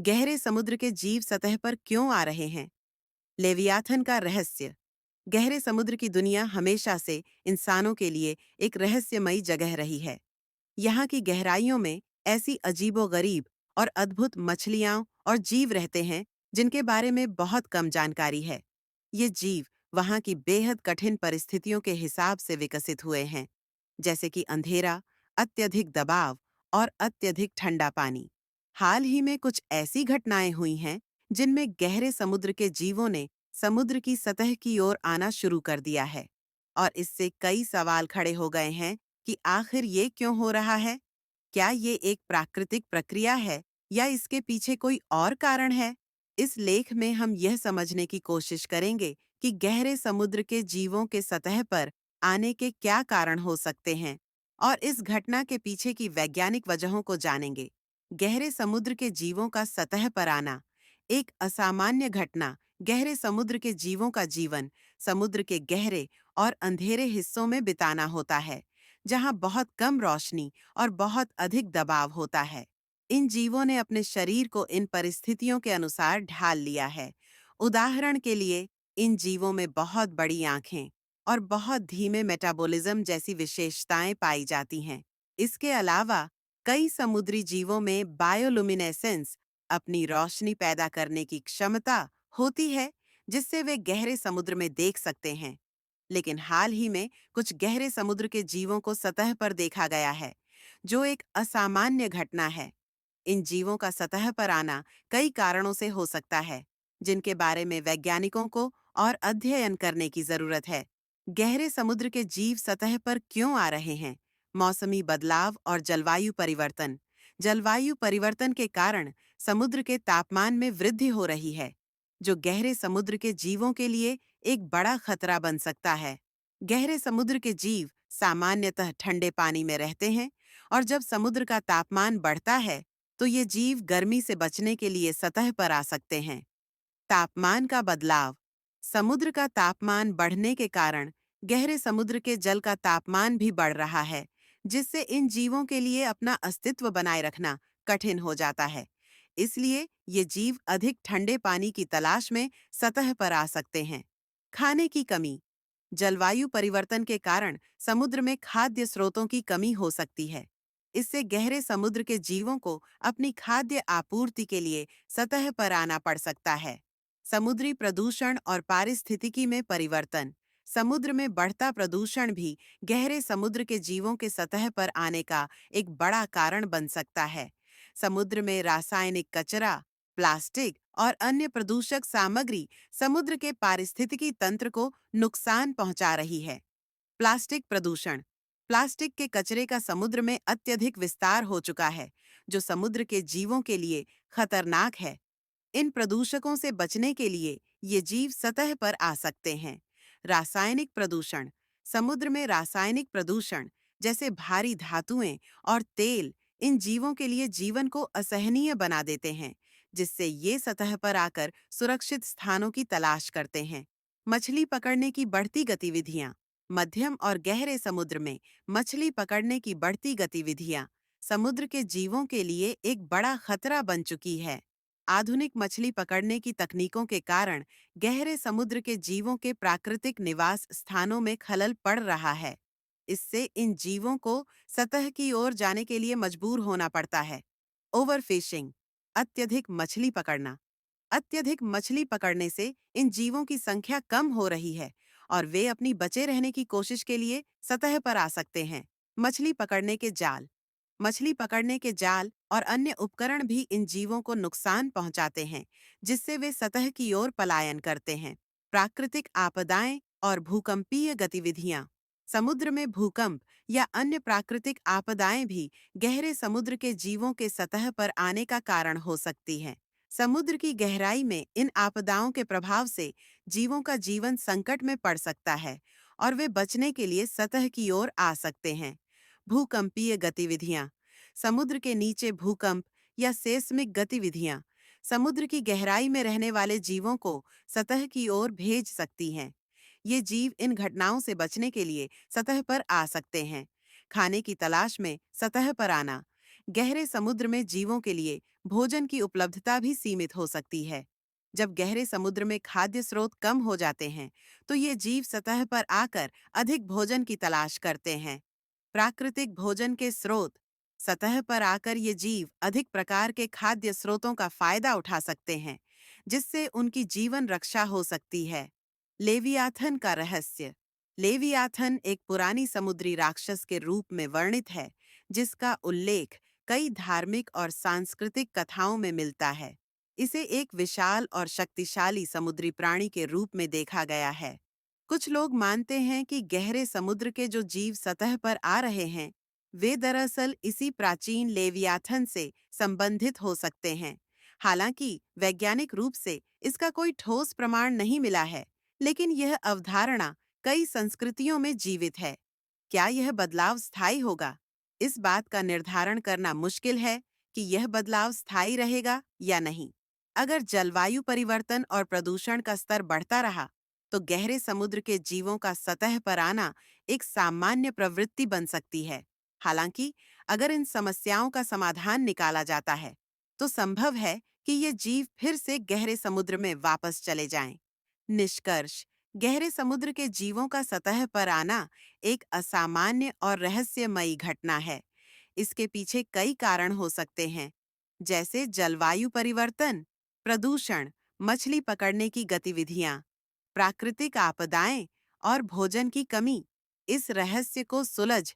गहरे समुद्र के जीव सतह पर क्यों आ रहे हैं? लेवियाथन का रहस्य। गहरे समुद्र की दुनिया हमेशा से इंसानों के लिए एक रहस्यमयी जगह रही है। यहाँ की गहराइयों में ऐसी अजीबोगरीब और अद्भुत मछलियाँ और जीव रहते हैं जिनके बारे में बहुत कम जानकारी है। ये जीव वहाँ की बेहद कठिन परिस्थितियों के हिसाब से विकसित हुए हैं, जैसे कि अंधेरा, अत्यधिक दबाव और अत्यधिक ठंडा पानी। हाल ही में कुछ ऐसी घटनाएं हुई हैं जिनमें गहरे समुद्र के जीवों ने समुद्र की सतह की ओर आना शुरू कर दिया है, और इससे कई सवाल खड़े हो गए हैं कि आखिर ये क्यों हो रहा है? क्या ये एक प्राकृतिक प्रक्रिया है या इसके पीछे कोई और कारण है? इस लेख में हम यह समझने की कोशिश करेंगे कि गहरे समुद्र के जीवों के सतह पर आने के क्या कारण हो सकते हैं, और इस घटना के पीछे की वैज्ञानिक वजहों को जानेंगे। गहरे समुद्र के जीवों का सतह पर आना एक असामान्य घटना। गहरे समुद्र के जीवों का जीवन समुद्र के गहरे और अंधेरे हिस्सों में बिताना होता है, जहां बहुत कम रोशनी और बहुत अधिक दबाव होता है। इन जीवों ने अपने शरीर को इन परिस्थितियों के अनुसार ढाल लिया है। उदाहरण के लिए, इन जीवों में बहुत बड़ी आंखें और बहुत धीमे मेटाबॉलिज्म जैसी विशेषताएं पाई जाती हैं। इसके अलावा कई समुद्री जीवों में बायोलुमिनेसेंस, अपनी रोशनी पैदा करने की क्षमता होती है, जिससे वे गहरे समुद्र में देख सकते हैं। लेकिन हाल ही में कुछ गहरे समुद्र के जीवों को सतह पर देखा गया है, जो एक असामान्य घटना है। इन जीवों का सतह पर आना कई कारणों से हो सकता है, जिनके बारे में वैज्ञानिकों को और अध्ययन करने की जरूरत है। गहरे समुद्र के जीव सतह पर क्यों आ रहे हैं? मौसमी बदलाव और जलवायु परिवर्तन। जलवायु परिवर्तन के कारण समुद्र के तापमान में वृद्धि हो रही है, जो गहरे समुद्र के जीवों के लिए एक बड़ा खतरा बन सकता है। गहरे समुद्र के जीव सामान्यतः ठंडे पानी में रहते हैं, और जब समुद्र का तापमान बढ़ता है, तो ये जीव गर्मी से बचने के लिए सतह पर आ सकते हैं। तापमान का बदलाव। समुद्र का तापमान बढ़ने के कारण गहरे समुद्र के जल का तापमान भी बढ़ रहा है, जिससे इन जीवों के लिए अपना अस्तित्व बनाए रखना कठिन हो जाता है। इसलिए ये जीव अधिक ठंडे पानी की तलाश में सतह पर आ सकते हैं। खाने की कमी। जलवायु परिवर्तन के कारण समुद्र में खाद्य स्रोतों की कमी हो सकती है। इससे गहरे समुद्र के जीवों को अपनी खाद्य आपूर्ति के लिए सतह पर आना पड़ सकता है। समुद्री प्रदूषण और पारिस्थितिकी में परिवर्तन। समुद्र में बढ़ता प्रदूषण भी गहरे समुद्र के जीवों के सतह पर आने का एक बड़ा कारण बन सकता है। समुद्र में रासायनिक कचरा, प्लास्टिक और अन्य प्रदूषक सामग्री समुद्र के पारिस्थितिकी तंत्र को नुकसान पहुंचा रही है। प्लास्टिक प्रदूषण। प्लास्टिक के कचरे का समुद्र में अत्यधिक विस्तार हो चुका है, जो समुद्र के जीवों के लिए खतरनाक है। इन प्रदूषकों से बचने के लिए ये जीव सतह पर आ सकते हैं। रासायनिक प्रदूषण। समुद्र में रासायनिक प्रदूषण, जैसे भारी धातुएं और तेल, इन जीवों के लिए जीवन को असहनीय बना देते हैं, जिससे ये सतह पर आकर सुरक्षित स्थानों की तलाश करते हैं। मछली पकड़ने की बढ़ती गतिविधियां। मध्यम और गहरे समुद्र में मछली पकड़ने की बढ़ती गतिविधियां समुद्र के जीवों के लिए एक बड़ा खतरा बन चुकी है। आधुनिक मछली पकड़ने की तकनीकों के कारण गहरे समुद्र के जीवों के प्राकृतिक निवास स्थानों में खलल पड़ रहा है। इससे इन जीवों को सतह की ओर जाने के लिए मजबूर होना पड़ता है। ओवरफिशिंग, अत्यधिक मछली पकड़ना। अत्यधिक मछली पकड़ने से इन जीवों की संख्या कम हो रही है, और वे अपनी बचे रहने की कोशिश के लिए सतह पर आ सकते हैं। मछली पकड़ने के जाल। मछली पकड़ने के जाल और अन्य उपकरण भी इन जीवों को नुकसान पहुंचाते हैं, जिससे वे सतह की ओर पलायन करते हैं। प्राकृतिक आपदाएं और भूकंपीय गतिविधियां। समुद्र में भूकंप या अन्य प्राकृतिक आपदाएं भी गहरे समुद्र के जीवों के सतह पर आने का कारण हो सकती हैं। समुद्र की गहराई में इन आपदाओं के प्रभाव से जीवों का जीवन संकट में पड़ सकता है, और वे बचने के लिए सतह की ओर आ सकते हैं। भूकंपीय गतिविधियां। समुद्र के नीचे भूकंप या सेस्मिक गतिविधियां समुद्र की गहराई में रहने वाले जीवों को सतह की ओर भेज सकती हैं। ये जीव इन घटनाओं से बचने के लिए सतह पर आ सकते हैं। खाने की तलाश में सतह पर आना। गहरे समुद्र में जीवों के लिए भोजन की उपलब्धता भी सीमित हो सकती है। जब गहरे समुद्र में खाद्य स्रोत कम हो जाते हैं, तो ये जीव सतह पर आकर अधिक भोजन की तलाश करते हैं। प्राकृतिक भोजन के स्रोत सतह पर आकर ये जीव अधिक प्रकार के खाद्य स्रोतों का फायदा उठा सकते हैं, जिससे उनकी जीवन रक्षा हो सकती है। लेवियाथन का रहस्य। लेवियाथन एक पुरानी समुद्री राक्षस के रूप में वर्णित है, जिसका उल्लेख कई धार्मिक और सांस्कृतिक कथाओं में मिलता है। इसे एक विशाल और शक्तिशाली समुद्री प्राणी के रूप में देखा गया है। कुछ लोग मानते हैं कि गहरे समुद्र के जो जीव सतह पर आ रहे हैं, वे दरअसल इसी प्राचीन लेवियाथन से संबंधित हो सकते हैं। हालांकि वैज्ञानिक रूप से इसका कोई ठोस प्रमाण नहीं मिला है, लेकिन यह अवधारणा कई संस्कृतियों में जीवित है। क्या यह बदलाव स्थायी होगा? इस बात का निर्धारण करना मुश्किल है कि यह बदलाव स्थायी रहेगा या नहीं। अगर जलवायु परिवर्तन और प्रदूषण का स्तर बढ़ता रहा, तो गहरे समुद्र के जीवों का सतह पर आना एक सामान्य प्रवृत्ति बन सकती है। हालांकि अगर इन समस्याओं का समाधान निकाला जाता है, तो संभव है कि ये जीव फिर से गहरे समुद्र में वापस चले जाएं। निष्कर्ष। गहरे समुद्र के जीवों का सतह पर आना एक असामान्य और रहस्यमयी घटना है। इसके पीछे कई कारण हो सकते हैं, जैसे जलवायु परिवर्तन, प्रदूषण, मछली पकड़ने की गतिविधियां, प्राकृतिक आपदाएं और भोजन की कमी। इस रहस्य को सुलझ